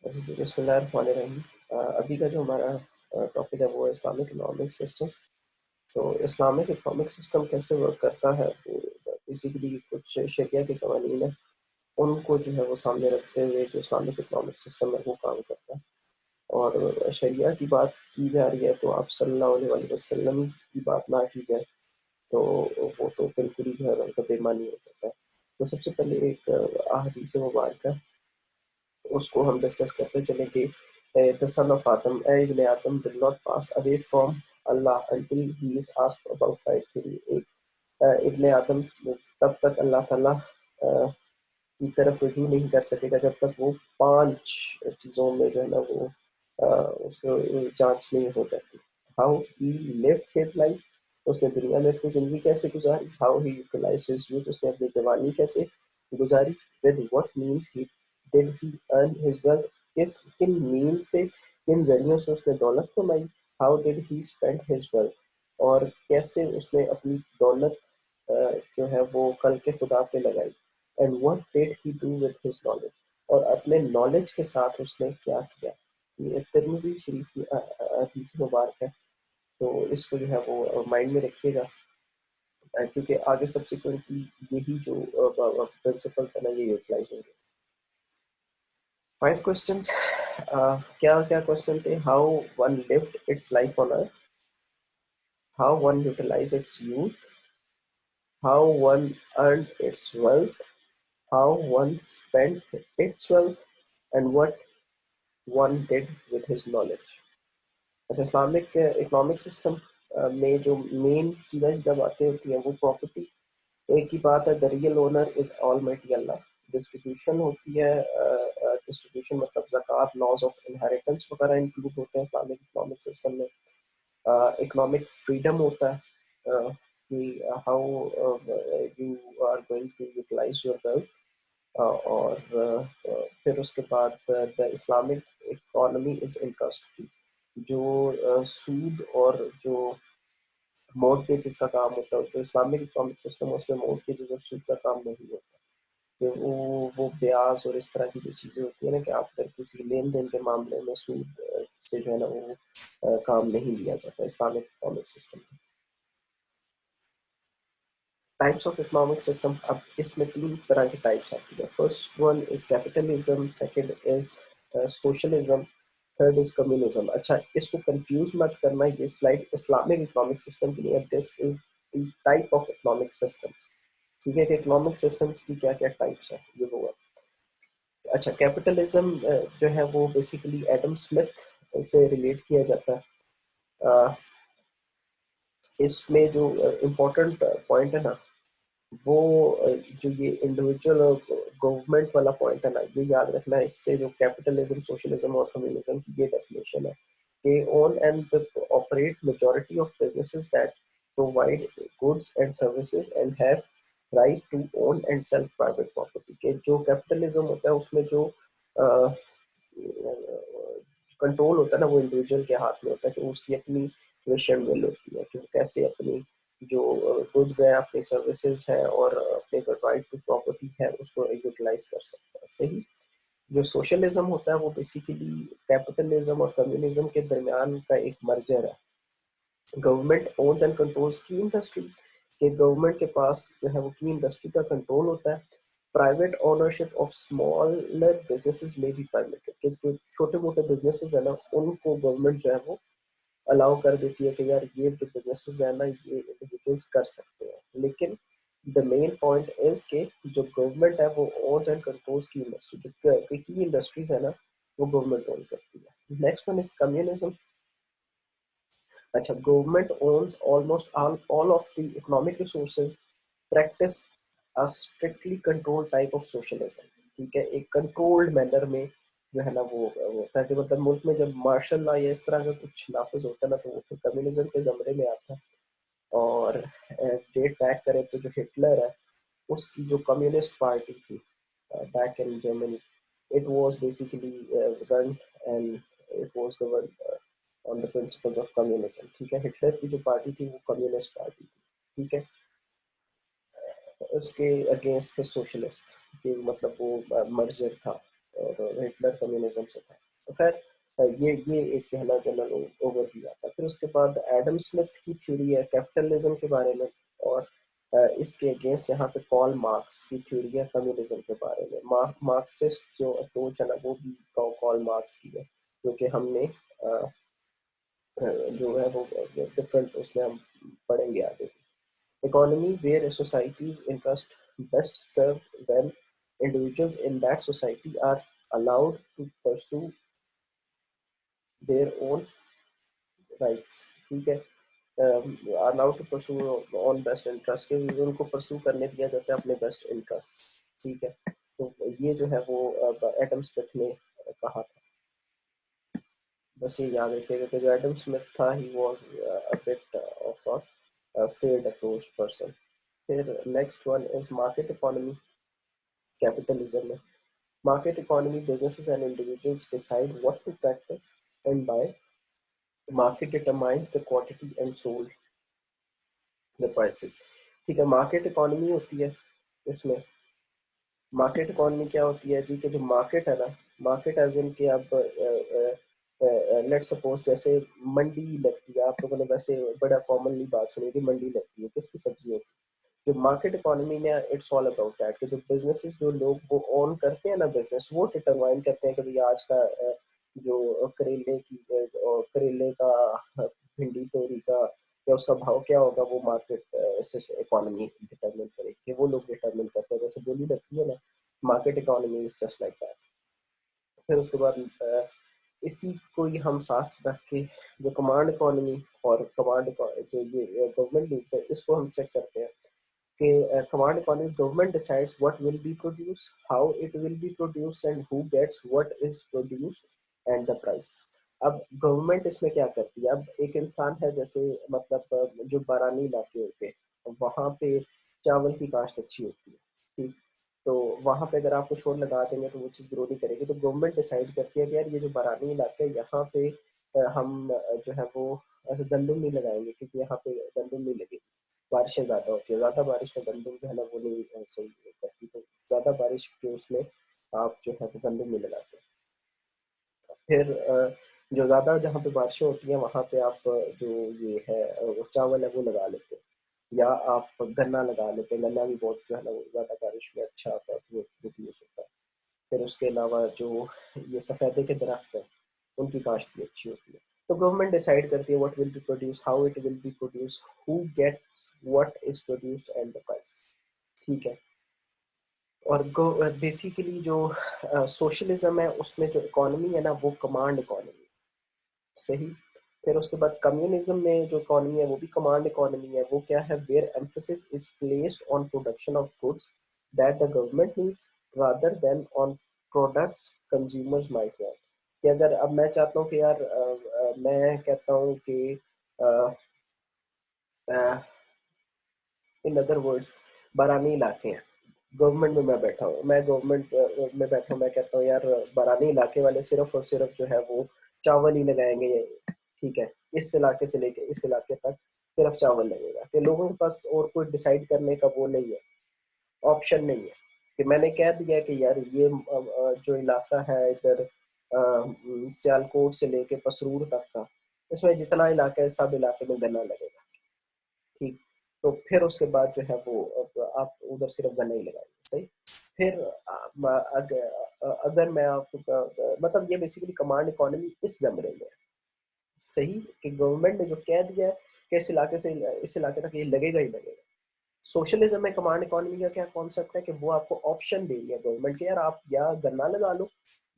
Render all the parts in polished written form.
बिस्मिल्लाहिर्रहमानिर्रहीम। अभी का जो हमारा टॉपिक है वो है इस्लामिक इकोनॉमिक सिस्टम। तो इस्लामिक इकोनॉमिक सिस्टम कैसे वर्क करता है, वो बेसिकली कुछ शरिया के कवानीन है, उनको जो है वो सामने रखते हुए जो इस्लामिक इकोनॉमिक सिस्टम है वो काम करता है। और शरिया की बात की जा रही है तो आप सल्लल्लाहु अलैहि वसल्लम की बात ना की जाए तो वो तो बिल्कुल ही जो है उनका बेईमानी हो जाता है। तो सबसे पहले एक अहदीस मुबारक है, उसको हम डिस्कस करते चले कि the son of Adam, ibn Adam did not pass away from Allah until he is asked about five things. एक इब्न आदम तब तक अल्लाह ताला की तरफ रुजू नहीं कर सकेगा जब तक वो पांच चीज़ों में जो है ना वो उसको जांच नहीं हो जाती। How he lived his life, उसने दुनिया में अपनी जिंदगी कैसे गुजारी। How he utilised his youth, उसने अपनी जवानी कैसे गुजारी। With what means he did he earn his wealth, किस किन मीन से किन जरियों से उसने दौलत कमाई। How did he spend his wealth, और कैसे उसने अपनी दौलत जो है वो कल के खुदा पे लगाई। And what did he do with his knowledge, और अपने नॉलेज के साथ उसने क्या किया। ये तिरमिज़ी शरीफ की हदीस मुबारक है, तो इसको जो है वो माइंड में रखिएगा, क्योंकि आगे सब्सिक्वेंटली यही जो प्रिंसिपल्स है ना ये यूटिलाइज होंगे। 5 क्वेश्चंस, क्या क्या क्वेश्चन थे। How one lived its life on earth, how one utilise its youth, how one earn its wealth, how one spent its wealth, and what one did with his knowledge। अच्छा, Islamic economic system में जो main चीज़ें जब बातें होती हैं वो property. एक ही बात है, the real owner is almighty Allah. Distribution होती है, डिस्ट्रीब्यूशन मतलब ज़कात, लॉज ऑफ इनहेरिटेंस वगैरह इंक्लूड होते हैं इस्लामिक इकोनॉमिक सिस्टम में। इकोनॉमिक फ्रीडम होता है, कि how you are going to utilise your wealth. और फिर उसके बाद the Islamic economy is interest free. जो सूद और जो मॉर्गेज इसका काम होता है, जो इस्लामिक इकोनॉमिक सिस्टम है उसमें मॉर्गेज और सूद का काम नहीं होता। कि वो ब्याज और इस तरह की जो चीज़ें होती है ना, कि आप अगर किसी लेन देन के मामले में सूद से जो है ना वो काम नहीं लिया जाता इस्लामिक इकोनॉमिक सिस्टम में। टाइप्स ऑफ इकोनॉमिक सिस्टम, अब इसमें 3 तरह की टाइप्स आती है। First one is capitalism, second is socialism, third is communism. अच्छा, इसको कंफ्यूज मत करना, ये स्लाइड इस्लामिक इकोनॉमिक सिस्टम के लिए। This is the type of economic system. ठीक है, कि इकोनॉमिक सिस्टम्स की क्या क्या टाइप्स है ये वो है। अच्छा, कैपिटलिज्म जो है वो बेसिकली एडम स्मिथ से रिलेट किया जाता है। अ, इसमें जो इम्पोर्टेंट पॉइंट है ना वो जो ये इंडिविजुअल और गवर्नमेंट वाला पॉइंट है ना, ये याद रखना है। इससे जो कैपिटलिज्म, सोशलिज्म और कम्युनिज्म की ये डेफिनेशन है कि own and operate majority of businesses that provide goods and services and have right to own and sell private property. के जो कैपिटलिज्म होता है उसमें जो कंट्रोल होता है ना वो इंडिविजुअल के हाथ में होता है, कि उसकी अपनी विशन विल होती है कि वो कैसे अपनी जो गुड्स है, अपनी सर्विसेज है और अपने जो राइट टू प्रॉपर्टी है उसको यूटिलाइज कर सकता है। सही। जो सोशलिज्म होता है वो बेसिकली कैपिटलिज्म और कम्युनिज्म के दरमियान का एक मर्जर है। गवर्नमेंट ओन्स एंड कंट्रोल्स की इंडस्ट्रीज, के गवर्नमेंट के पास जो है वो की इंडस्ट्री का कंट्रोल होता है। Private ownership of smaller businesses में भी परमिटेड, कि जो छोटे मोटे बिजनेसेस है ना उनको गवर्नमेंट जो है वो अलाउ कर देती है कि यार ये जो बिजनेसेस है ना ये इंडिविजुअल्स कर सकते हैं। लेकिन द मेन पॉइंट इज के जो गवर्नमेंट है वो ओन्स एंड कंट्रोल्स की इंडस्ट्री, जो की इंडस्ट्रीज है ना वो गवर्नमेंट ओन करती है। Next one is communism. अच्छा, government owns almost all of the economic resources, practice a strictly controlled type of socialism। ठीक है, एक कंट्रोल्ड मैनर में जो है ना वो होता है, कि मतलब मुल्क में जब मार्शल लॉ या इस तरह का कुछ नाफिज होता है ना तो वो फिर कम्युनिज्म के जमरे में आता है। और डेट बैक करें तो जो हिटलर है उसकी जो कम्युनिस्ट पार्टी थी back in Germany, it was basically run and it was governed on the principles of communism। ठीक है, हिटलर की जो पार्टी थी वो कम्युनिस्ट पार्टी थी। ठीक है, उसके अगेंस्ट थे सोशलिस्ट, कि मतलब वो मर्जर था और हिटलर कम्युनिज्म से था। तो खैर ये एक कहना जनरल ओवरव्यू आता है। फिर उसके बाद एडम स्मिथ की थ्योरी है कैपिटलिज्म के बारे में, और इसके अगेंस्ट यहाँ पे कॉल मार्क्स की थ्योरी है कम्युनिज्म के बारे में। मार्क्सिस्ट जो अप्रोच है ना वो भी कॉल मार्क्स की है, क्योंकि हमने जो है वो डिफरेंट उसमें हम पढ़ेंगे आगे। Economy where societies interest best serve when individuals in that society are allowed to pursue their own rights, ठीक है, allowed to pursue on best interest के, उनको परसू करने दिया जाता है अपने बेस्ट इंटरेस्ट, ठीक है। तो ये जो है वो एडम स्मिथ ने कहा था। बस ये याद रखिएगा कि जो एडम स्मिथ था he was a bit of a faired approach person. फिर next one is market economy capitalism में। Market economy, businesses and individuals decide what to practice and buy. Market determines the quantity and sold the prices, ठीक है। Market economy होती है इसमें। Market economy क्या होती है जी, कि जो मार्केट है ना, मार्केट एज इन के अब लेट सपोज जैसे मंडी लगती है, आप लोगों ने वैसे बड़ा कॉमनली बात सुनी थी, मंडी लगती है किसकी, सब्जियों की। जो मार्केट इकोनॉमी में इट्स ऑल अबाउट दैट कि जो बिजनेसेस जो लोग वो ओन करते हैं ना बिजनेस, वो डिटरमाइन करते हैं कि भाई आज का जो करेले का, भिंडी तोरी का या उसका भाव क्या होगा, वो मार्केट इकोनॉमी डिटरमिन करेगी, वो लोग डिटरमिन करते हैं। जैसे बोली लगती है ना, market economy is just like that. फिर उसके बाद इसी को ही हम साथ रख के जो कमांड इकोनॉमी और कमांड जो ये गवर्नमेंट लीड्स है, इसको हम चेक करते हैं कि command economy government decides what will be produced, how it will be produced and who gets what is produced and the price। अब गवर्नमेंट इसमें क्या करती है, अब एक इंसान है जैसे, मतलब जो बारानी इलाके होते हैं वहाँ पे चावल की काश्त अच्छी होती है, ठीक। तो वहाँ पे अगर आप कुछ और लगा देंगे तो वो चीज़ ग्रो नहीं करेगी। तो गवर्नमेंट डिसाइड करती है कि यार ये जो बारानी इलाके है यहाँ पे हम जो है वो ऐसे गंदम नहीं लगाएंगे, क्योंकि यहाँ पे गंदम नहीं लगेगी, बारिशें ज़्यादा होती है, ज़्यादा बारिश में गंदम जो है ना वो नहीं सही करती। तो ज़्यादा बारिश के उसमें आप जो है वो गंदम नहीं लगाते। फिर जो ज़्यादा जहाँ पे बारिशें होती हैं वहाँ पे आप जो ये है वो चावल है वो लगा लेते हैं, या आप गन्ना लगा लेते हैं। गन्ना भी बहुत जो है ना वो ज़्यादा बारिश में अच्छा आता है, प्रोड्यूस होता है। फिर उसके अलावा जो ये सफ़ेदे के दरख्त हैं उनकी काश्त भी अच्छी होती है। तो गवर्नमेंट डिसाइड करती है what will be produce, how it will be produce, who gets what is produced and the price, ठीक है। और बेसिकली जो सोशलिज्म है उसमें जो इकोनॉमी है ना वो कमांड इकोनॉमी, सही। फिर उसके बाद कम्युनिज्म में जो इकोनॉमी है वो भी कमांड इकोनॉमी है। वो क्या है, where emphasis is placed on production of goods that the government needs rather than on products consumers might want. कि अगर अब मैं चाहता हूँ कि यार मैं कहता हूँ कि इन अदर वर्ड्स बारानी इलाके हैं, गवर्नमेंट में मैं बैठा हूँ, मैं गवर्नमेंट में बैठा हूँ, मैं कहता हूँ यार बारानी इलाके वाले सिर्फ और सिर्फ जो है वो चावल ही लगाएंगे, ठीक है, इस इलाके से लेके इस इलाके तक सिर्फ चावल लगेगा। कि लोगों के पास और कोई डिसाइड करने का वो नहीं है, ऑप्शन नहीं है। कि मैंने कह दिया कि यार ये जो इलाका है इधर सियालकोट से लेके पसरूर तक का, इसमें जितना इलाका है सब इलाके में गन्ना लगेगा, ठीक। तो फिर उसके बाद जो है वो आप उधर सिर्फ गन्ना ही लगाएंगे, सही। फिर अगर मैं आपको मतलब ये बेसिकली कमांड इकोनॉमी इस जमरे में है, सही। कि गवर्नमेंट ने जो कह दिया है कि इस इलाके से इस इलाके तक ये लगेगा ही लगेगा। सोशलिज्म में कमांड इकोनॉमी का क्या कॉन्सेप्ट है कि वो आपको ऑप्शन दे रही है गवर्नमेंट के, यार आप या गन्ना लगा लो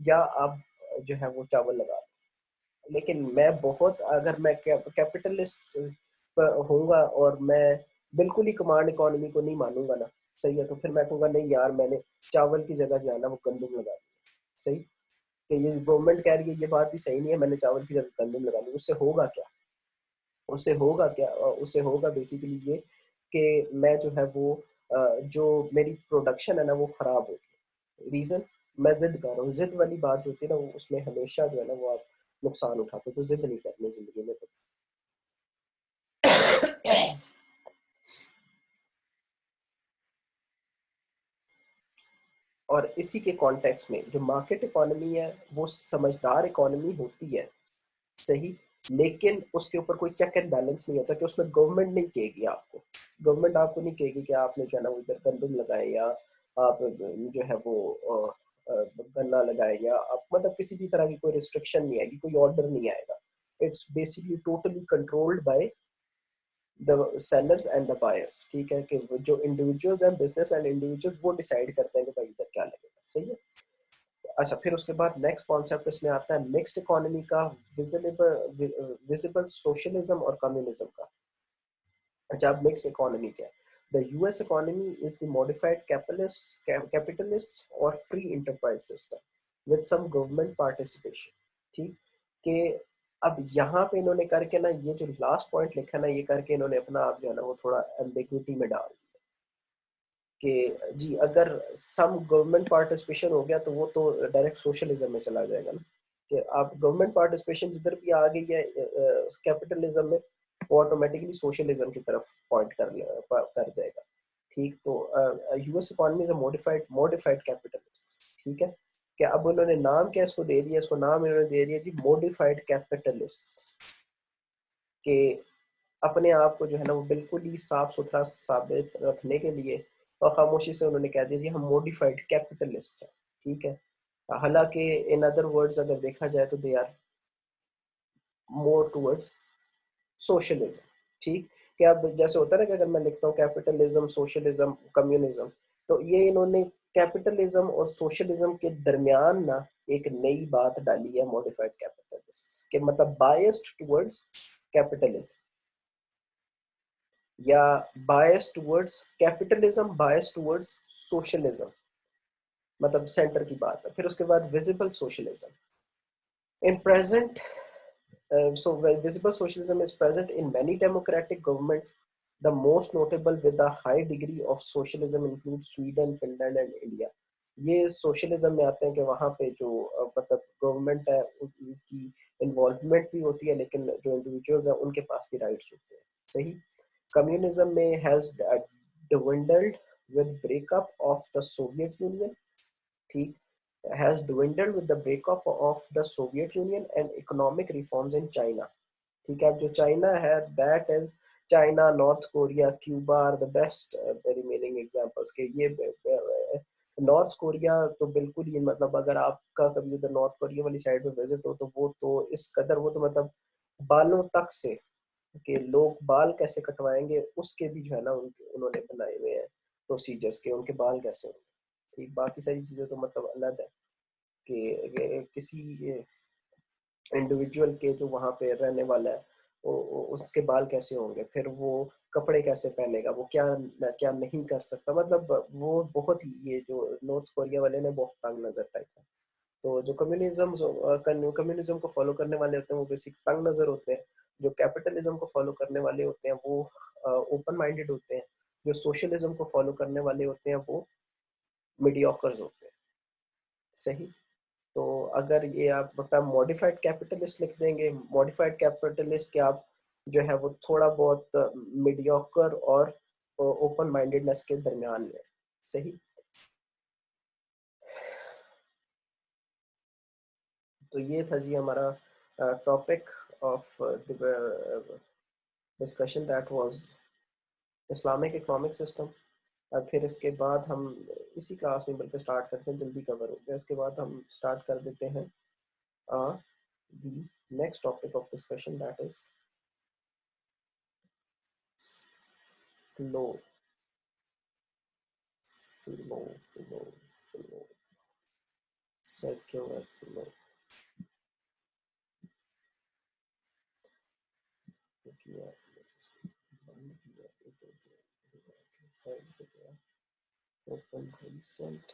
या आप जो है वो चावल लगा लो। लेकिन मैं बहुत, अगर मैं कैपिटलिस्ट होऊंगा और मैं बिल्कुल ही कमांड इकोनॉमी को नहीं मानूंगा ना, सही है, तो फिर मैं कहूँगा नहीं यार मैंने चावल की जगह जो है ना वो गंदम लगा दी, सही। कि ये गवर्नमेंट कह रही है ये बात भी सही नहीं है, मैंने चावल की जगह गंदम लगा दी, उससे होगा क्या, उससे होगा बेसिकली ये कि मैं जो है वो जो मेरी प्रोडक्शन है ना वो खराब होगी। रीजन, मैं जिद कर रहा हूँ, जिद वाली बात होती है ना, उसमें हमेशा जो है ना वो आप नुकसान उठाते हो। तो जिद नहीं करनी जिंदगी में तो। और इसी के कॉन्टेक्स्ट में जो मार्केट इकोनॉमी है वो समझदार इकोनॉमी होती है, सही, लेकिन उसके ऊपर कोई चेक एंड बैलेंस नहीं होता कि उसमें गवर्नमेंट नहीं कहेगी आपको, गवर्नमेंट आपको नहीं कहेगी कि आपने जो है ना वो इधर गंदम लगाए या आप जो है वो गन्ना लगाए या आप मतलब किसी भी तरह की कोई रिस्ट्रिक्शन नहीं आएगी, कोई ऑर्डर नहीं आएगा। It's basically totally controlled by the sellers and the buyers, ठीक है, कि जो इंडिविजुअल्स हैं, बिजनेस एंड इंडिविजुअल्स, वो डिसाइड करते हैं कि भाई इधर क्या लगेगा, सही है। अच्छा, फिर उसके बाद नेक्स्ट कॉन्सेप्ट इसमें आता है मिक्स्ड इकोनॉमी का, विजिबल विजिबल सोशलिज्म और कम्युनिज्म का। अच्छा, अब मिक्स इकोनॉमी क्या है? The US economy is the modified capitalist और free enterprise system with some government participation, ठीक, कि अब यहाँ पे इन्होंने करके ना ये जो लास्ट पॉइंट लिखा ना, ये करके इन्होंने अपना आप जो है ना वो थोड़ा एम्बिग्विटी में डाल दिया कि जी अगर सम गवर्नमेंट पार्टिसिपेशन हो गया तो वो तो डायरेक्ट सोशलिज्म में चला जाएगा ना, कि आप गवर्नमेंट पार्टिसिपेशन जिधर भी आ गई है कैपिटलिज्म में, वो ऑटोमेटिकली सोशलिज्म की तरफ पॉइंट कर जाएगा, ठीक। तो US economy is a modified capitalist, ठीक है, क्या अब उन्होंने नाम क्या इसको दे दिया, इसको नाम इन्होंने दे दिया जी मॉडिफाइड कैपिटलिस्ट, के अपने आप को जो है ना वो बिल्कुल ही साफ सुथरा साबित रखने के लिए और खामोशी से उन्होंने कह दिया जी हम मॉडिफाइड कैपिटलिस्ट हैं, ठीक है। हालांकि इन अदर वर्ड्स अगर देखा जाए तो they are more towards socialism, ठीक। कि अब जैसे होता है ना कि अगर मैं लिखता हूँ कैपिटलिज्म, सोशलिज्म, कम्युनिज्म, तो ये इन्होंने कैपिटलिज्म और सोशलिज्म के दरमियान ना एक नई बात डाली है मॉडिफाइड कैपिटलिस्ट के, मतलब बायस्ड टूवर्ड्स कैपिटलिज्म या bias towards capitalism, bias towards socialism, मतलब सेंटर की बात है। फिर उसके बाद visible socialism in present, so visible socialism is present in many democratic governments. The most notable with a high degree of socialism include Sweden, Finland and India. ये socialism में आते हैं कि वहाँ पे जो मतलब गवर्नमेंट है उनकी इन्वॉल्वमेंट भी होती है, लेकिन जो इंडिविजुअल्स हैं उनके पास भी राइट्स होते हैं, सही। कम्युनिज्म में has dwindled with breakup of the Soviet Union, ठीक, has dwindled with the breakup of the Soviet Union and economic reforms in China, ठीक है। जो चाइना है that is China, North Korea, Cuba are the best remaining examples के ये north Korea तो बिल्कुल ही मतलब अगर आपका कभी उधर नॉर्थ कोरिया वाली साइड पे विजिट हो तो वो तो इस कदर वो तो मतलब बालों तक से कि लोग बाल कैसे कटवाएंगे उसके भी जो है ना उनके उन्होंने बनाए हुए हैं प्रोसीजर्स के, उनके बाल कैसे होंगे, ठीक। बाकी सारी चीजें तो मतलब अलग है कि किसी इंडिविजुअल के जो वहाँ पे रहने वाला है उसके बाल कैसे होंगे, फिर वो कपड़े कैसे पहनेगा, वो क्या क्या नहीं कर सकता, मतलब वो बहुत ही ये जो नॉर्थ कोरिया वाले ने बहुत तंग नजर टाइप है। तो जो कम्युनिज्म को फॉलो करने वाले होते हैं वो बेसिक तंग नजर होते हैं, जो कैपिटलिज्म को फॉलो करने वाले होते हैं वो ओपन माइंडेड होते हैं, जो सोशलिज्म को फॉलो करने वाले होते हैं वो मीडियोकर्स होते हैं, सही। तो अगर ये आप मतलब मॉडिफाइड कैपिटलिस्ट लिख देंगे, मॉडिफाइड कैपिटलिस्ट के आप जो है वो थोड़ा बहुत मीडियोकर और ओपन माइंडेडनेस के दरमियान में, सही। तो ये था जी हमारा topic of discussion that was Islamic economic system. अब फिर इसके बाद हम इसी क्लास में बल्कि स्टार्ट करते हैं, जल्दी कवर हो गया, इसके बाद हम स्टार्ट कर देते हैं the next topic of discussion that is flow, flow, flow, flow, circular flow. किया, बंद किया, ओपन रिसेंट,